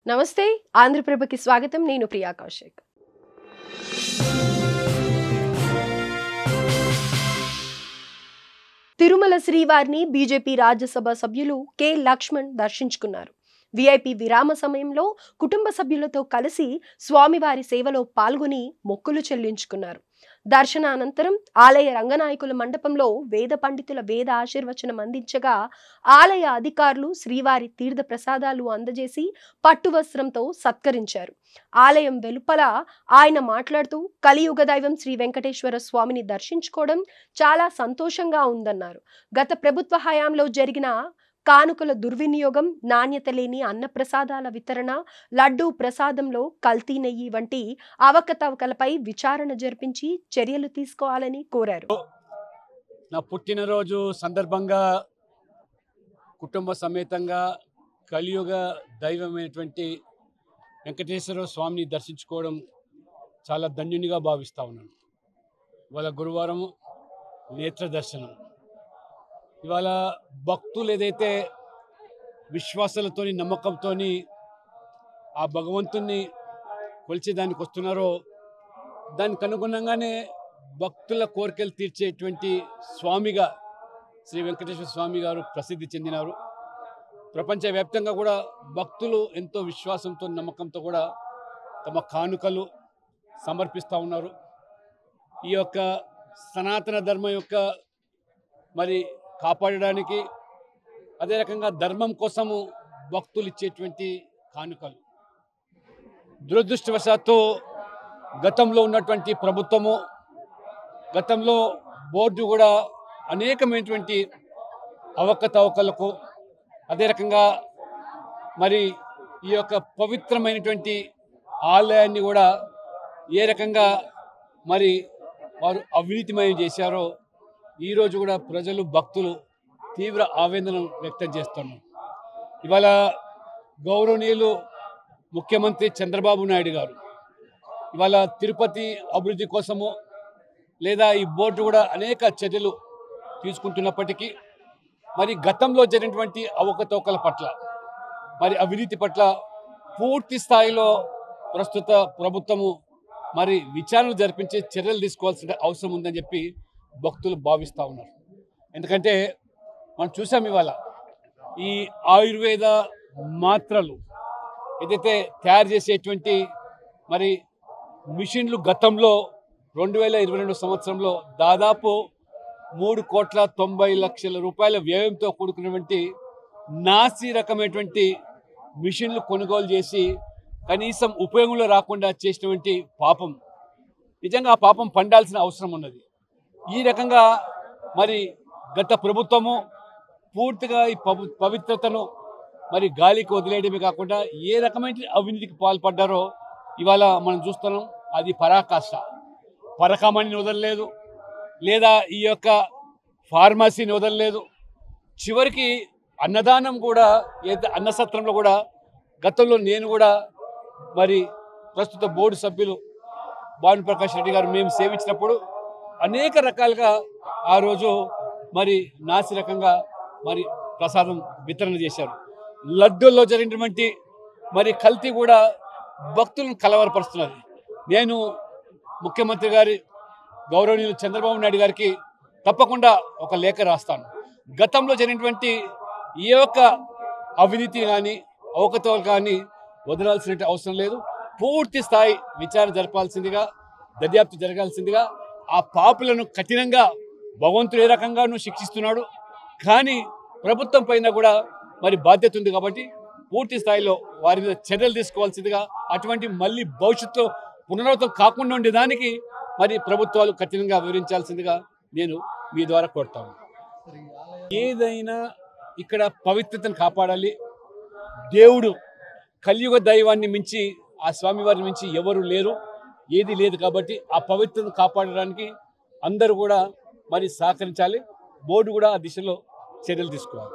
నమస్తే ఆంధ్రప్రభకి స్వాగతం. నేను ప్రియా కౌశిక్. తిరుమల శ్రీవారిని బీజేపీ రాజ్యసభ సభ్యులు కె లక్ష్మణ్ దర్శించుకున్నారు. విఐపి విరామ సమయంలో కుటుంబ సభ్యులతో కలిసి స్వామివారి సేవలో పాల్గొని మొక్కులు చెల్లించుకున్నారు. దర్శనానంతరం ఆలయ రంగనాయకుల మండపంలో వేద పండితుల వేద ఆశీర్వచనం అందించగా ఆలయ అధికారులు శ్రీవారి తీర్థ ప్రసాదాలు అందజేసి పట్టు వస్త్రంతో సత్కరించారు. ఆలయం వెలుపల ఆయన మాట్లాడుతూ కలియుగ దైవం శ్రీ వెంకటేశ్వర స్వామిని దర్శించుకోవడం చాలా సంతోషంగా ఉందన్నారు. గత ప్రభుత్వ హయాంలో జరిగిన కానుకల దుర్వినియోగం, నాణ్యత లేని అన్నప్రసాదాల వితరణ, లడ్డూ ప్రసాదంలో కల్తీ నెయ్యి వంటి అవకతవకలపై విచారణ జరిపించి చర్యలు తీసుకోవాలని కోరారు. నా పుట్టినరోజు సందర్భంగా కుటుంబ సమేతంగా కలియుగ దైవమైనటువంటి వెంకటేశ్వర స్వామిని దర్శించుకోవడం చాలా ధన్యునిగా భావిస్తూ ఉన్నాను. ఇవాళ గురువారం నేత్ర దర్శనం. ఇవాళ భక్తులు ఏదైతే విశ్వాసాలతోని నమ్మకంతోని ఆ భగవంతుణ్ణి కొలిచేదానికి వస్తున్నారో దానికి అనుగుణంగానే భక్తుల కోరికలు తీర్చేటువంటి స్వామిగా శ్రీ వెంకటేశ్వర స్వామి గారు ప్రసిద్ధి చెందినారు. ప్రపంచవ్యాప్తంగా కూడా భక్తులు ఎంతో విశ్వాసంతో నమ్మకంతో కూడా తమ కానుకలు సమర్పిస్తూ ఉన్నారు. ఈ యొక్క సనాతన ధర్మం యొక్క మరి కాపాడడానికి, అదే రకంగా ధర్మం కోసము భక్తులు ఇచ్చేటువంటి కానుకలు. దురదృష్టవశాత్తు గతంలో ఉన్నటువంటి ప్రభుత్వము, గతంలో బోర్డు కూడా అనేకమైనటువంటి అవకతవకలకు, అదే రకంగా మరి ఈ యొక్క పవిత్రమైనటువంటి ఆలయాన్ని కూడా ఏ రకంగా మరి వారు అవినీతిమయం చేశారో ఈరోజు కూడా ప్రజలు, భక్తులు తీవ్ర ఆవేదన వ్యక్తం చేస్తున్నారు. ఇవాళ గౌరవనీయులు ముఖ్యమంత్రి చంద్రబాబు నాయుడు గారు ఇవాళ తిరుపతి అభివృద్ధి కోసము లేదా ఈ బోర్డు కూడా అనేక చర్యలు తీసుకుంటున్నప్పటికీ మరి గతంలో జరిగినటువంటి అవకతవకల పట్ల, మరి అవినీతి పట్ల పూర్తి స్థాయిలో ప్రస్తుత ప్రభుత్వము మరి విచారణ జరిపించే చర్యలు తీసుకోవాల్సిన అవసరం ఉందని చెప్పి భక్తులు భావిస్తూ ఉన్నారు. ఎందుకంటే మనం చూసాం ఇవాళ ఈ ఆయుర్వేద మాత్రలు ఏదైతే తయారు చేసేటువంటి మరి మిషన్లు గతంలో 2022 సంవత్సరంలో దాదాపు 3,90,00,000 రూపాయల వ్యయంతో కూడుకున్నటువంటి నాసి రకమైనటువంటి మిషన్లు కొనుగోలు చేసి కనీసం ఉపయోగంలో రాకుండా చేసినటువంటి పాపం, నిజంగా ఆ పాపం పండాల్సిన అవసరం ఉన్నది. ఈ రకంగా మరి గత ప్రభుత్వము పూర్తిగా ఈ పవిత్రతను మరి గాలికి వదిలేయడమే కాకుండా ఏ రకమైన అవినీతికి పాల్పడ్డారో ఇవాళ మనం చూస్తున్నాం. అది పరాకాష్ట. పరకామణిని వదలలేదు, లేదా ఈ యొక్క ఫార్మసీని వదలలేదు. చివరికి అన్నదానం కూడా, ఏదైతే అన్నసత్రంలో కూడా గతంలో నేను కూడా మరి ప్రస్తుత బోర్డు సభ్యులు భానుప్రకాష్ రెడ్డి గారు మేము సేవించినప్పుడు అనేక రకాలుగా ఆ రోజు మరి నాసి రకంగా మరి ప్రసాదం వితరణ చేశారు. లడ్డూల్లో జరిగినటువంటి మరి కల్తీ కూడా భక్తులను కలవరపరుస్తున్నది. నేను ముఖ్యమంత్రి గారి గౌరవనీయులు చంద్రబాబు నాయుడు గారికి తప్పకుండా ఒక లేఖ రాస్తాను. గతంలో జరిగినటువంటి ఈ యొక్క అవినీతి కానీ అవకతవకలు కానీ వదలాల్సిన అవసరం లేదు. పూర్తి స్థాయి విచారణ జరపాల్సిందిగా, దర్యాప్తు జరగాల్సిందిగా, ఆ పాపులను కఠినంగా భగవంతుడు ఏ రకంగానూ శిక్షిస్తున్నాడు. కానీ ప్రభుత్వం పైన కూడా మరి బాధ్యత ఉంది కాబట్టి పూర్తి స్థాయిలో వారి మీద చర్యలు తీసుకోవాల్సిందిగా, అటువంటి మళ్ళీ భవిష్యత్తులో పునరావృతం కాకుండా ఉండేదానికి మరి ప్రభుత్వాలు కఠినంగా వివరించాల్సిందిగా నేను మీ ద్వారా కోరుతాను. ఏదైనా ఇక్కడ పవిత్రతను కాపాడాలి. దేవుడు కలియుగ దైవాన్ని మించి, ఆ స్వామివారిని మించి ఎవరు లేరు, ఏది లేదు. కాబట్టి ఆ పవిత్రతను కాపాడడానికి అందరూ కూడా మరి సహకరించాలి. బోర్డు కూడా ఆ దిశలో చర్యలు తీసుకోవాలి.